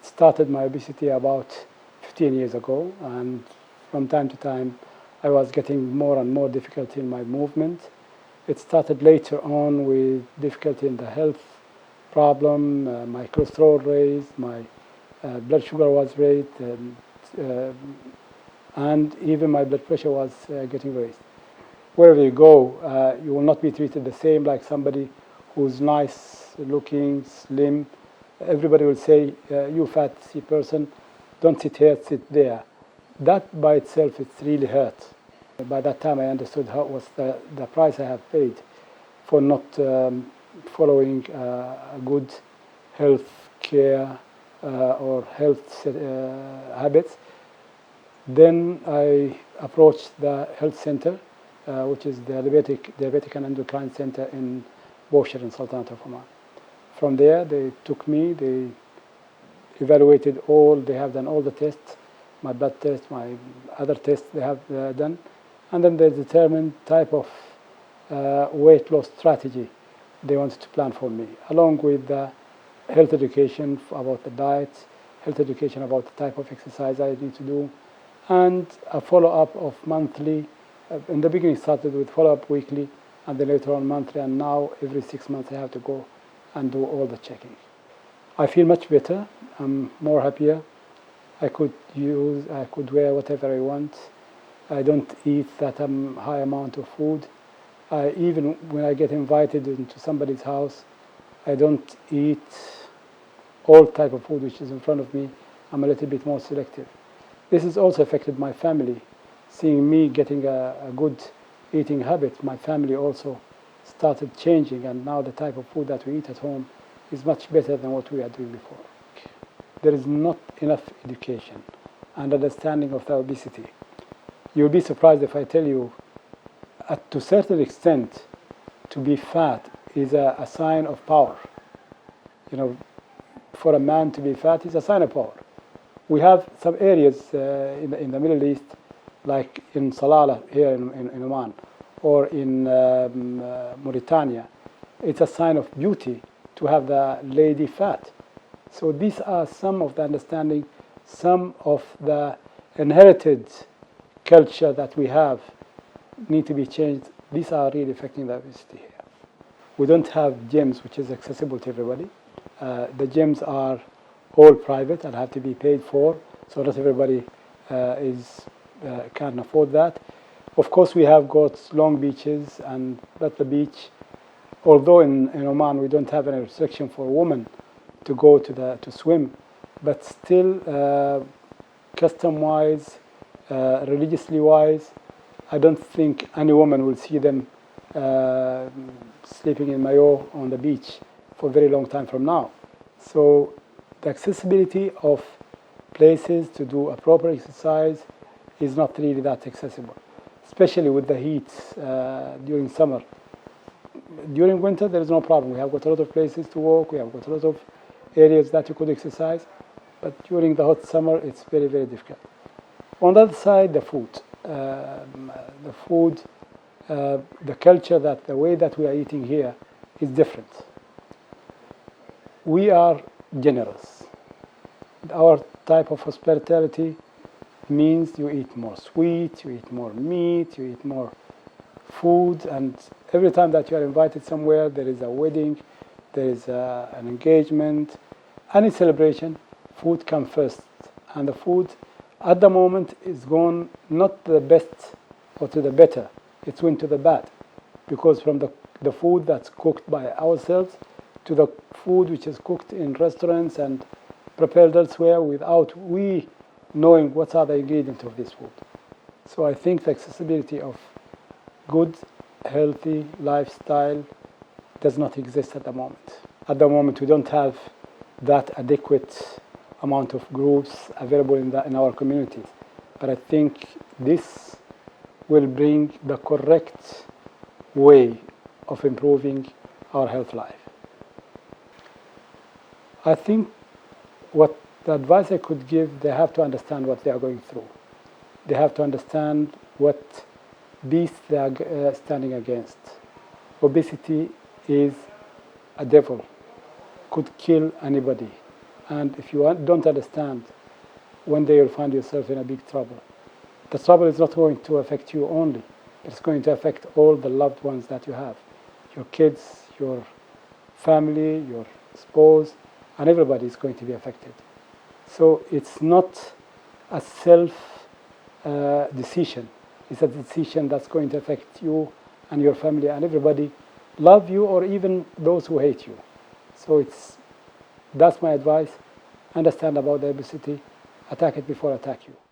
started my obesity about 15 years ago, and from time to time I was getting more and more difficulty in my movement. It started later on with difficulty in the health problem. My cholesterol raised, my blood sugar was raised, and even my blood pressure was getting raised. Wherever you go, you will not be treated the same like somebody who's nice looking, slim. Everybody will say, you fatty person, don't sit here, sit there. That by itself, it's really hurt. By that time, I understood how was the price I have paid for not following a good health care or health habits. Then I approached the health center, which is the Diabetic and Endocrine Center in Boshir in Sultanate of Oman. From there, they took me, they evaluated they have done all the tests, my blood test, my other tests they have done, and then they determined type of weight loss strategy they wanted to plan for me, along with the health education about the diet, health education about the type of exercise I need to do, and a follow-up of monthly. In the beginning, started with follow-up weekly, and then later on monthly, and now every 6 months I have to go and do all the checking. I feel much better. I'm more happier. I could wear whatever I want. I don't eat that high amount of food. Even when I get invited into somebody's house, I don't eat all type of food which is in front of me. I'm a little bit more selective. This has also affected my family. Seeing me getting a good eating habit, my family also started changing, and now the type of food that we eat at home is much better than what we were doing before. There is not enough education and understanding of the obesity. You'll be surprised if I tell you, to a certain extent, to be fat is a sign of power. For a man to be fat is a sign of power. We have some areas in the Middle East, like in Salalah here in Oman, or in Mauritania. It's a sign of beauty to have the lady fat. So these are some of the understanding, some of the inherited culture that we have need to be changed. These are really affecting the obesity here. We don't have gyms which is accessible to everybody. The gyms are all private and have to be paid for, so not everybody can afford that. Of course, we have got long beaches, but the beach, although in Oman we don't have any restriction for women to go to swim, but still, custom-wise, religiously wise, I don't think any woman will see them sleeping in maillot on the beach for a very long time from now. So the accessibility of places to do a proper exercise is not really that accessible, especially with the heat during summer. During winter, there is no problem. We have got a lot of places to walk. We have got a lot of areas that you could exercise. But during the hot summer, it's very, very difficult. On the other side, the food. The culture, the way that we are eating here is different. We are generous. Our type of hospitality means you eat more sweet, you eat more meat, you eat more food, and every time that you are invited somewhere, there is a wedding, there is an engagement, any celebration, food comes first. And the food at the moment is gone not to the best or to the better, it's went to the bad. Because from the food that's cooked by ourselves to the food which is cooked in restaurants and prepared elsewhere without we knowing what are the ingredients of this food. So I think the accessibility of good, healthy lifestyle does not exist at the moment. At the moment, we don't have that adequate amount of groups available in our communities. But I think this will bring the correct way of improving our health life. I think what the advice I could give, they have to understand what they are going through. They have to understand what beast they are standing against. Obesity is a devil, could kill anybody. And if you don't understand, one day you'll find yourself in a big trouble. The trouble is not going to affect you only, it's going to affect all the loved ones that you have, your kids, your family, your spouse, and everybody is going to be affected. So it's not a self decision. It's a decision that's going to affect you and your family and everybody love you, or even those who hate you. So that's my advice. Understand about diversity. Attack it before attack you.